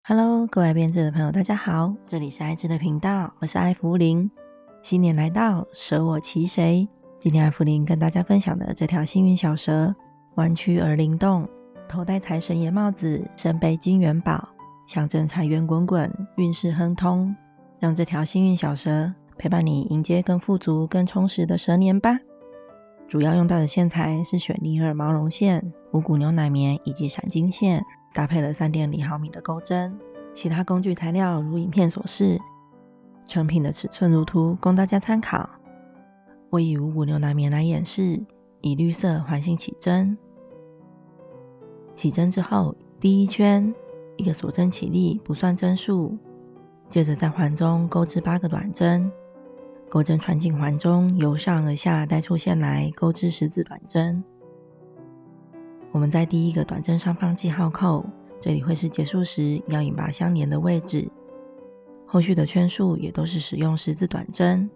Hello，各位编织的朋友，大家好，这里是爱织的频道，我是艾芙琳。新年来到，舍我其谁？今天艾芙琳跟大家分享的这条幸运小蛇，弯曲而灵动，头戴财神爷帽子，身背金元宝，象征财源滚滚，运势亨通。让这条幸运小蛇陪伴你迎接更富足、更充实的蛇年吧。主要用到的线材是雪尼尔毛绒线、五谷牛奶棉以及闪金线，搭配了3.0毫米的钩针。其他工具材料如影片所示，成品的尺寸如图，供大家参考。我以五谷牛奶棉来演示，以绿色环形起针。起针之后，第一圈一个锁针起立，不算针数。接着在环中钩织8个短针，钩针穿进环中，由上而下带出线来，钩织10字短针。我们在第一个短针上放记号扣，这里会是结束时要引拔相连的位置。后续的圈数也都是使用10字短针。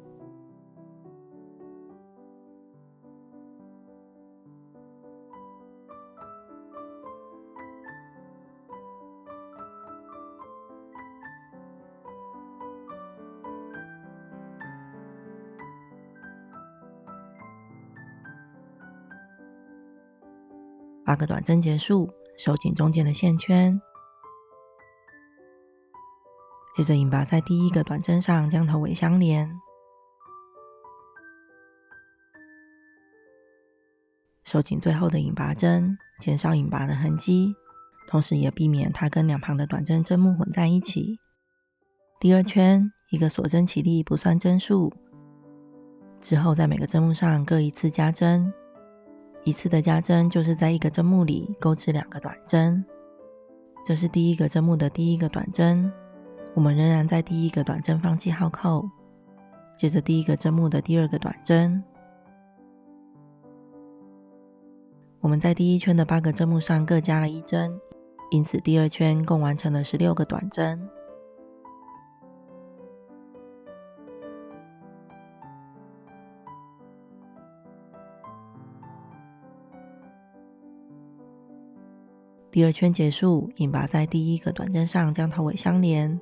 8个短针结束，收紧中间的线圈，接着引拔在第一个短针上将头尾相连，收紧最后的引拔针，减少引拔的痕迹，同时也避免它跟两旁的短针针目混在一起。第二圈一个锁针起立，不算针数，之后在每个针目上各一次加针，一次的加针就是在一个针目里钩织2个短针。这是第一个针目的第一个短针，我们仍然在第一个短针放记号扣，接着第一个针目的第二个短针。我们在第一圈的8个针目上各加了1针，因此第二圈共完成了16个短针。第二圈结束，引拔在第一个短针上将头尾相连，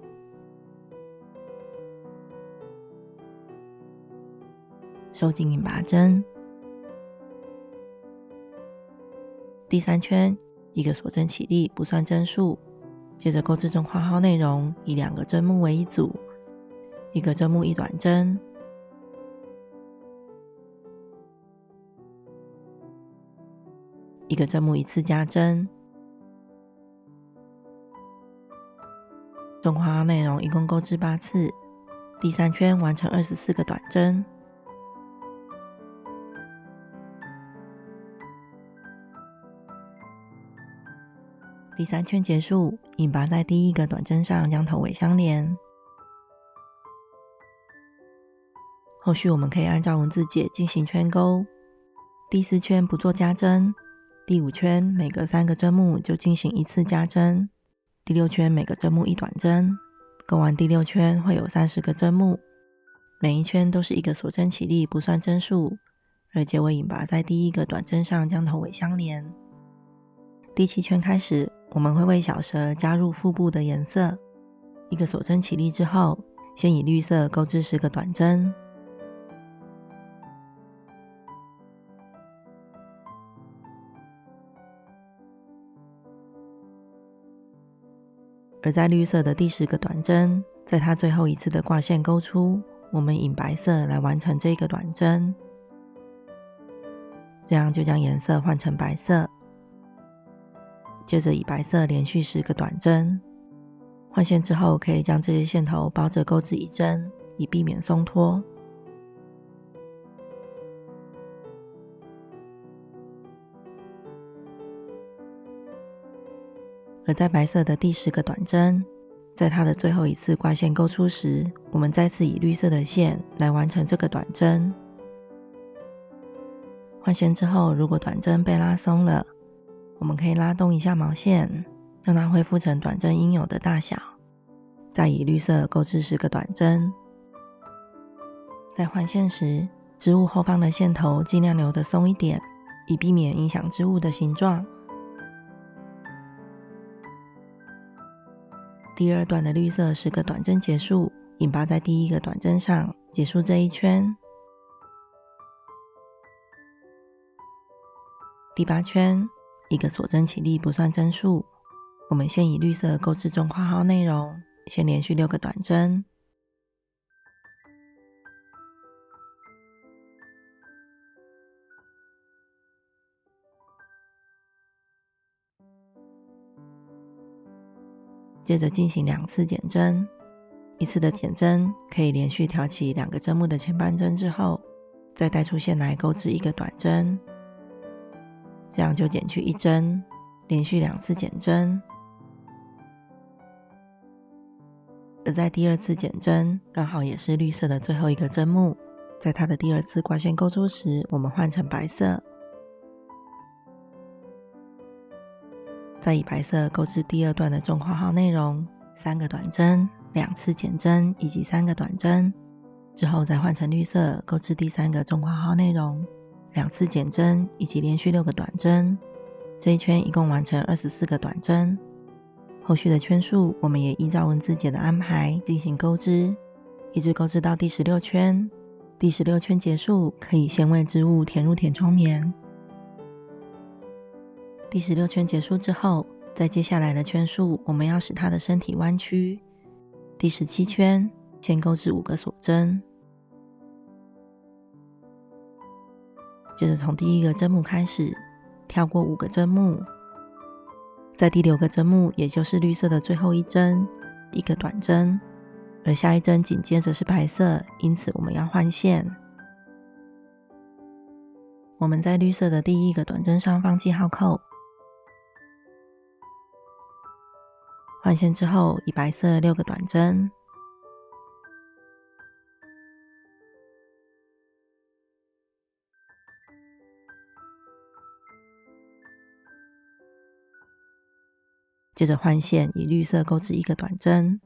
收紧引拔针。第3圈一个锁针起立，不算针数，接着钩织中括号内容，以2个针目为一组，一个针目1短针，一个针目1次加针。中括号内容一共钩织8次，第3圈完成24个短针。第3圈结束，引拔在第一个短针上将头尾相连。后续我们可以按照文字解进行圈钩。第4圈不做加针，第5圈每隔3个针目就进行1次加针，第6圈每个针目1短针，钩完第6圈会有30个针目，每一圈都是一个锁针起立，不算针数，而结尾引拔在第一个短针上将头尾相连。第7圈开始，我们会为小蛇加入腹部的颜色。一个锁针起立之后，先以绿色钩织10个短针，而在绿色的第10个短针，在它最后一次的挂线钩出，我们引白色来完成这个短针，这样就将颜色换成白色。接着以白色连续10个短针，换线之后可以将这些线头包着钩织1针，以避免松脱。而在白色的第10个短针，在它的最后一次挂线钩出时，我们再次以绿色的线来完成这个短针。换线之后，如果短针被拉松了，我们可以拉动一下毛线，让它恢复成短针应有的大小，再以绿色钩织10个短针。在换线时，织物后方的线头尽量留得松一点，以避免影响织物的形状。第二段的绿色10个短针结束，引拔在第一个短针上结束这一圈。第8圈，一个锁针起立不算针数，我们先以绿色购置中括号内容，先连续6个短针。接着进行2次减针，一次的减针可以连续挑起2个针目的前半针之后，再带出线来购置1个短针，这样就减去1针，连续2次减针。而在第2次减针，刚好也是绿色的最后一个针目，在它的第2次挂线钩出时，我们换成白色，再以白色购置第2段的中括号内容，3个短针、2次减针以及3个短针，之后再换成绿色购置第3个中括号内容，2次减针以及连续6个短针，这一圈一共完成24个短针。后续的圈数我们也依照文字节的安排进行钩织，一直钩织到第16圈。第16圈结束，可以先为织物填入填充棉。第16圈结束之后，在接下来的圈数我们要使它的身体弯曲。第17圈，先钩织5个锁针，接着从第1个针目开始，跳过5个针目，在第6个针目，也就是绿色的最后一针，1个短针，而下一针紧接着是白色，因此我们要换线。我们在绿色的第1个短针上放记号扣，换线之后以白色6个短针，接着换线以绿色钩织1个短针，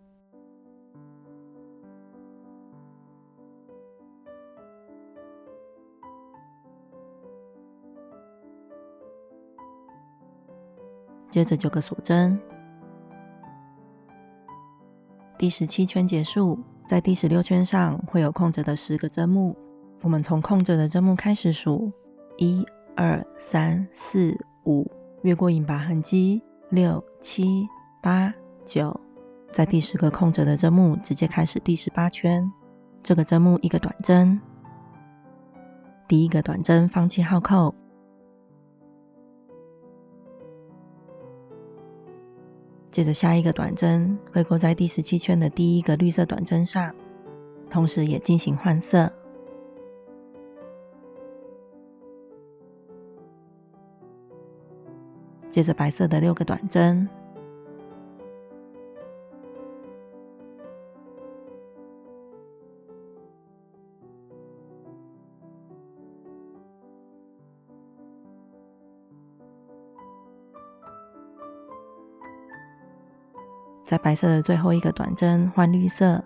接着9个锁针。第17圈结束，在第16圈上会有空着的10个针目，我们从空着的针目开始数，1、2、3、4、5，越过引拔痕迹，6、7、8、9，在第10个空着的针目直接开始第18圈，这个针目1个短针，第1个短针放记号扣，接着下一个短针会钩在第17圈的第1个绿色短针上，同时也进行换色。接着白色的6个短针，在白色的最后一个短针换绿色，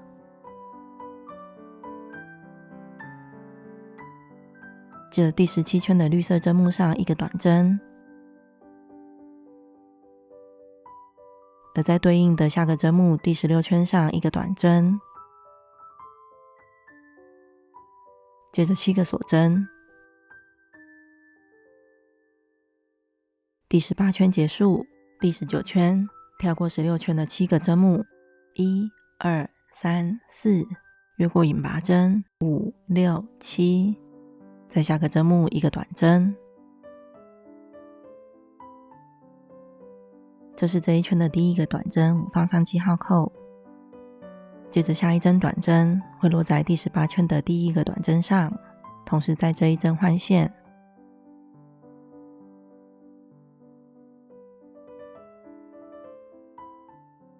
接着第17圈的绿色针目上1个短针，而在对应的下个针目第16圈上1个短针，接着7个锁针。第18圈结束，第19圈跳过16圈的7个针目，1、2、3、4，越过引拔针，5、6、7，在下个针目1个短针。这是这一圈的第1个短针，我放上记号扣。接着下一针短针会落在第18圈的第1个短针上，同时在这一针换线。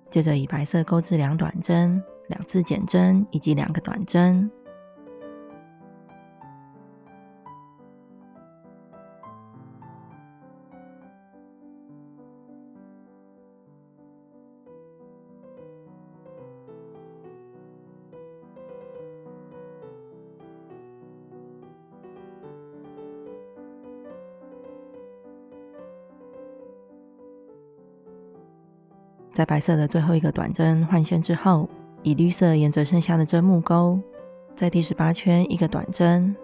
接着以白色钩织2短针、2次减针以及2个短针。在白色的最后一个短针换线之后，以绿色沿着剩下的针目钩，在第18圈一个短针，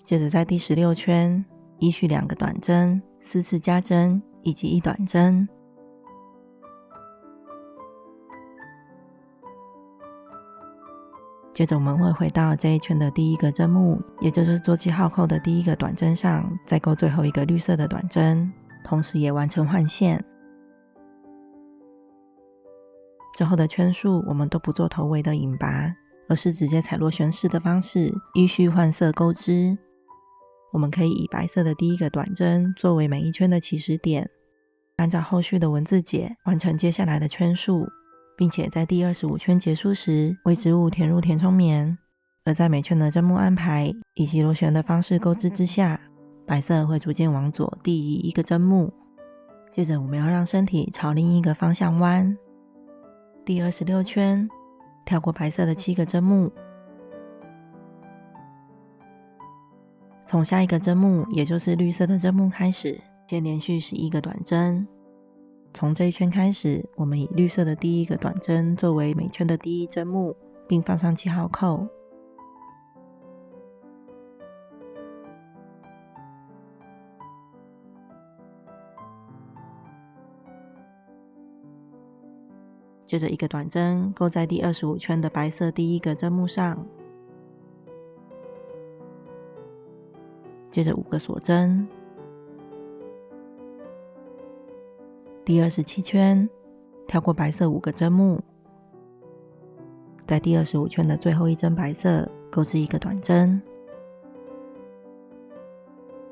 接着在第16圈依序2个短针、4次加针以及1短针。接着我们会回到这一圈的第一个针目，也就是做记号扣的第一个短针上，再钩最后一个绿色的短针，同时也完成换线。之后的圈数我们都不做头尾的引拔，而是直接采螺旋式的方式依序换色钩织。我们可以以白色的第一个短针作为每一圈的起始点，按照后续的文字解完成接下来的圈数，并且在第25圈结束时为织物填入填充棉。而在每圈的针目安排以及螺旋的方式钩织之下，白色会逐渐往左递移一个针目，接着我们要让身体朝另一个方向弯。第26圈跳过白色的7个针目，从下一个针目也就是绿色的针目开始，先连续11个短针。从这一圈开始，我们以绿色的第一个短针作为每圈的第一针目，并放上记号扣。接着一个短针钩在第25圈的白色第一个针目上，接着5个锁针。第27圈跳过白色5个针目，在第25圈的最后一针白色钩织一个短针，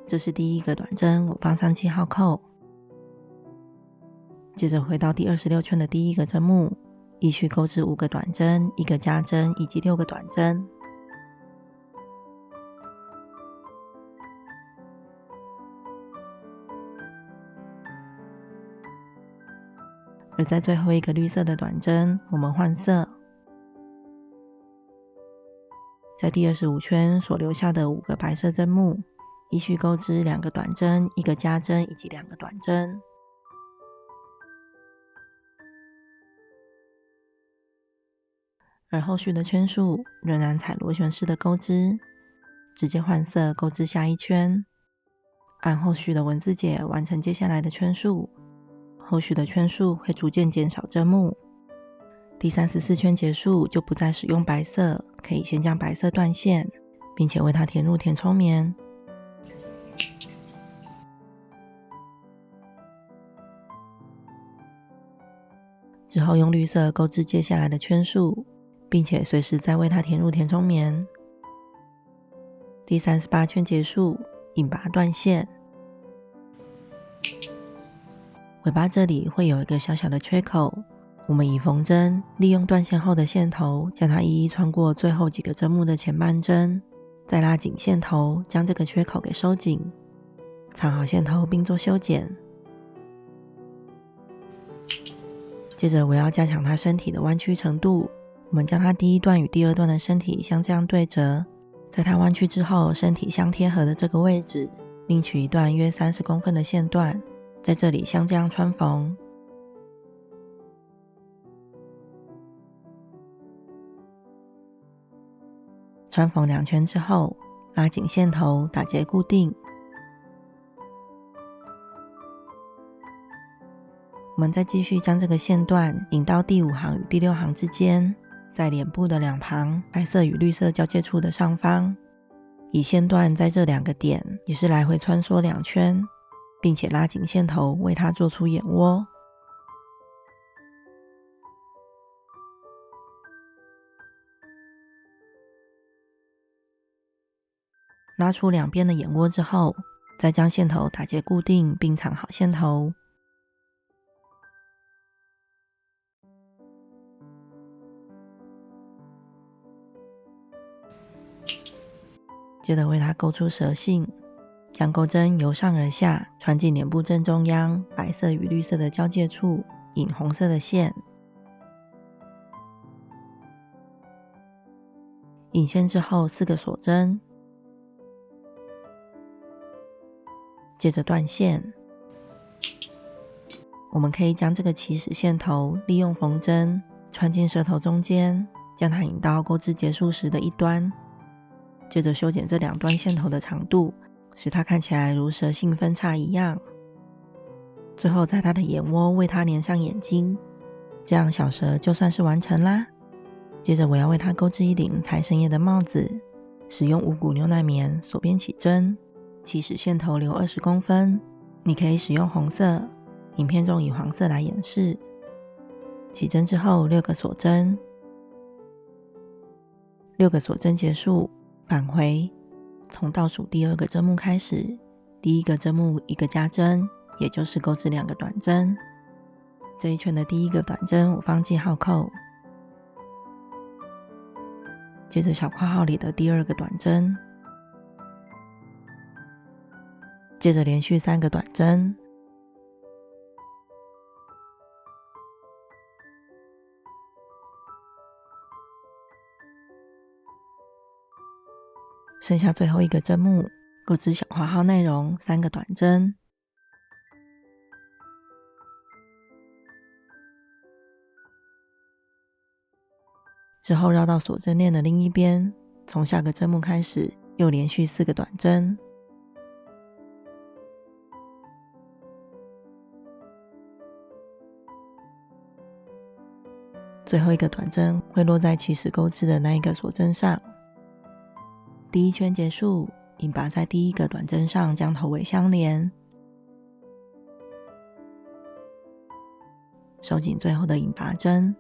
这是第一个短针，我放上记号扣。接着回到第26圈的第一个针目，依序钩织5个短针、1个加针以及6个短针。而在最后一个绿色的短针，我们换色，在第25圈所留下的5个白色针目，依序钩织2个短针、1个加针以及2个短针。而后续的圈数仍然采螺旋式的钩织，直接换色钩织下一圈，按后续的文字解完成接下来的圈数。后续的圈数会逐渐减少针目。第34圈结束就不再使用白色，可以先将白色断线，并且为它填入填充棉。之后用绿色钩织接下来的圈数，并且随时再为它填入填充棉。第38圈结束，引拔断线。尾巴这里会有一个小小的缺口，我们以缝针利用断线后的线头，将它一一穿过最后几个针目的前半针，再拉紧线头，将这个缺口给收紧，藏好线头并做修剪。接着我要加强它身体的弯曲程度，我们将它第一段与第二段的身体像这样对折，在它弯曲之后身体相贴合的这个位置，另取一段约30公分的线段，在这里像这样穿缝。穿缝2圈之后，拉紧线头，打结固定。我们再继续将这个线段引到第5行与第6行之间，在脸部的两旁白色与绿色交界处的上方，以线段在这2个点也是来回穿梭2圈，并且拉紧线头为它做出眼窝。拉出两边的眼窝之后，再将线头打结固定并藏好线头。接着为它勾出蛇信，将钩针由上而下穿进脸部正中央白色与绿色的交界处，引红色的线。引线之后4个锁针，接着断线。我们可以将这个起始线头利用缝针穿进舌头中间，将它引到钩织结束时的一端，接着修剪这两端线头的长度，使它看起来如蛇信分叉一样。最后在它的眼窝为它粘上眼睛，这样小蛇就算是完成啦。接着我要为它钩织一顶财神爷的帽子，使用五股牛奶棉锁边起针，起始线头留20公分，你可以使用红色，影片中以黄色来演示。起针之后6个锁针，6个锁针结束，返回，从倒数第2个针目开始，第1个针目1个加针，也就是钩织2个短针。这一圈的第1个短针我放记号扣，接着小括号里的第2个短针，接着连续3个短针，剩下最后1个针目，钩织小括号内容3个短针，之后绕到锁针链的另一边，从下个针目开始又连续4个短针，最后1个短针会落在起始钩织的那一个锁针上。第1圈结束，引拔在第1个短针上将头尾相连，收紧最后的引拔针。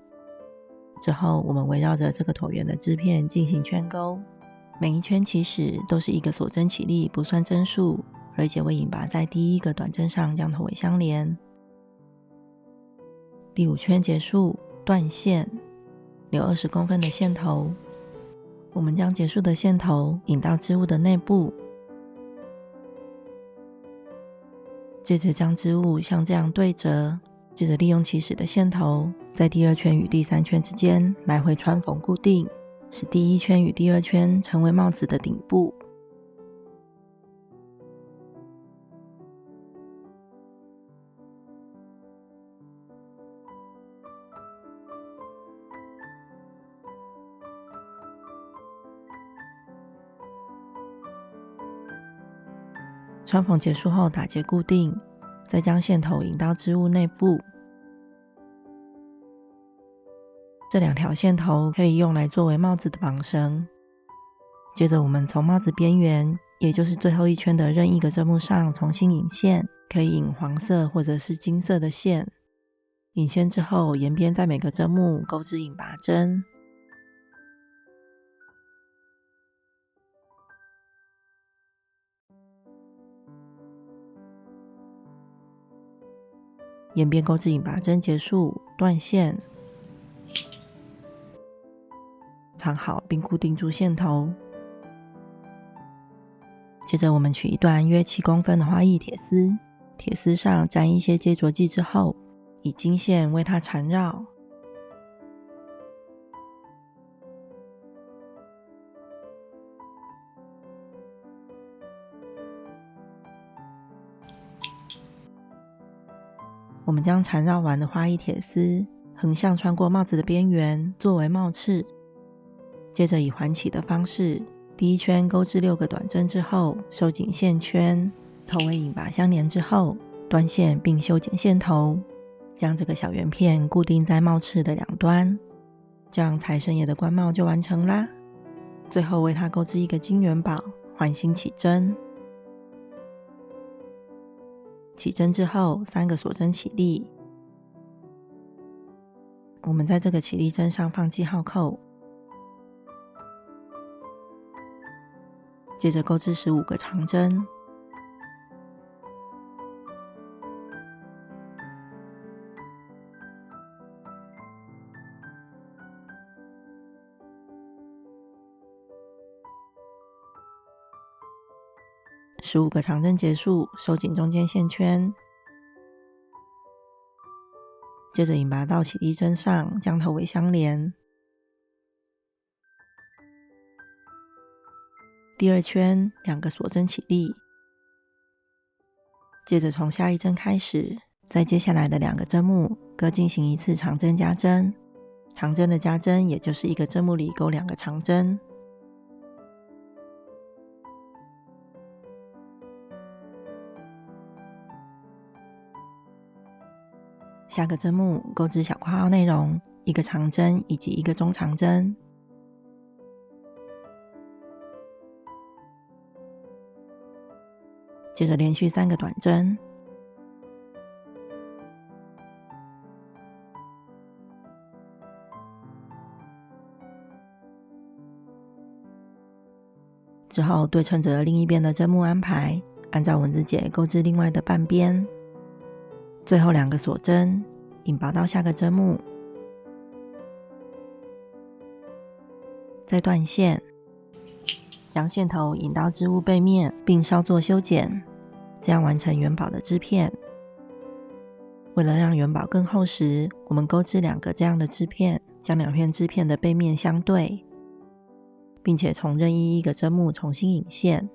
之后我们围绕着这个椭圆的织片进行圈钩，每一圈起始都是1个锁针起立，不算针数，而且会引拔在第1个短针上将头尾相连。第5圈结束，断线，留20公分的线头，我们将结束的线头引到织物的内部，接着将织物像这样对折，接着利用起始的线头在第2圈与第3圈之间来回穿缝固定，使第1圈与第2圈成为帽子的顶部。穿缝结束后打结固定，再将线头引到织物内部。这2条线头可以用来作为帽子的绑绳。接着我们从帽子边缘，也就是最后1圈的任意一个针目上重新引线，可以引黄色或者是金色的线。引线之后，沿边在每个针目钩织引拔针。沿边钩织引拔针结束，断线，藏好并固定住线头。接着我们取一段约7公分的花艺铁丝，铁丝上沾一些接着剂之后，以金线为它缠绕。我们将缠绕完的花艺铁丝横向穿过帽子的边缘，作为帽翅。接着以环起的方式，第1圈钩织6个短针之后，收紧线圈，头尾引拔相连之后，断线并修剪线头，将这个小圆片固定在帽翅的2端，这样财神爷的冠帽就完成啦。最后为它钩织1个金元宝，环心起针。起针之后3个锁针起立，我们在这个起立针上放记号扣，接着钩织15个长针，15个长针结束，收紧中间线圈，接着引拔到起立针上，将头尾相连。第2圈2个锁针起立，接着从下一针开始，在接下来的2个针目各进行一次长针加针，长针的加针也就是一个针目里勾2个长针。下个针目钩织小括号内容，1个长针以及1个中长针。接着连续3个短针。之后对称着另一边的针目安排，按照文字节钩织另外的半边。最后2个锁针，引拔到下个针目，再断线，将线头引到织物背面，并稍作修剪，这样完成元宝的织片。为了让元宝更厚实，我们钩织2个这样的织片，将2片织片的背面相对，并且从任意1个针目重新引线。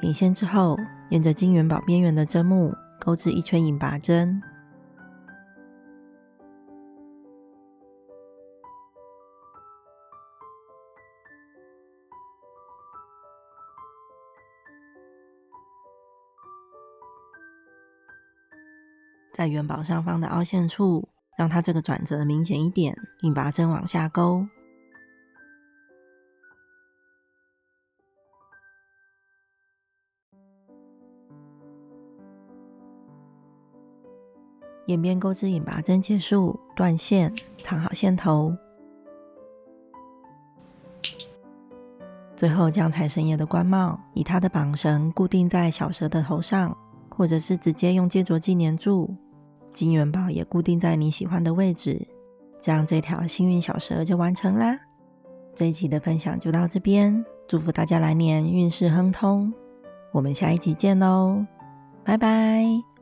引线之后，沿着金元宝边缘的针目钩织1圈引拔针，在元宝上方的凹陷处，让它这个转折明显一点，引拔针往下钩。沿边钩织引拔针结束，断线，藏好线头。最后将财神爷的冠帽以它的绑绳固定在小蛇的头上，或者是直接用接着剂粘住，金元宝也固定在你喜欢的位置，这样这条幸运小蛇就完成啦。这一集的分享就到这边，祝福大家来年运势亨通，我们下一集见咯，拜拜。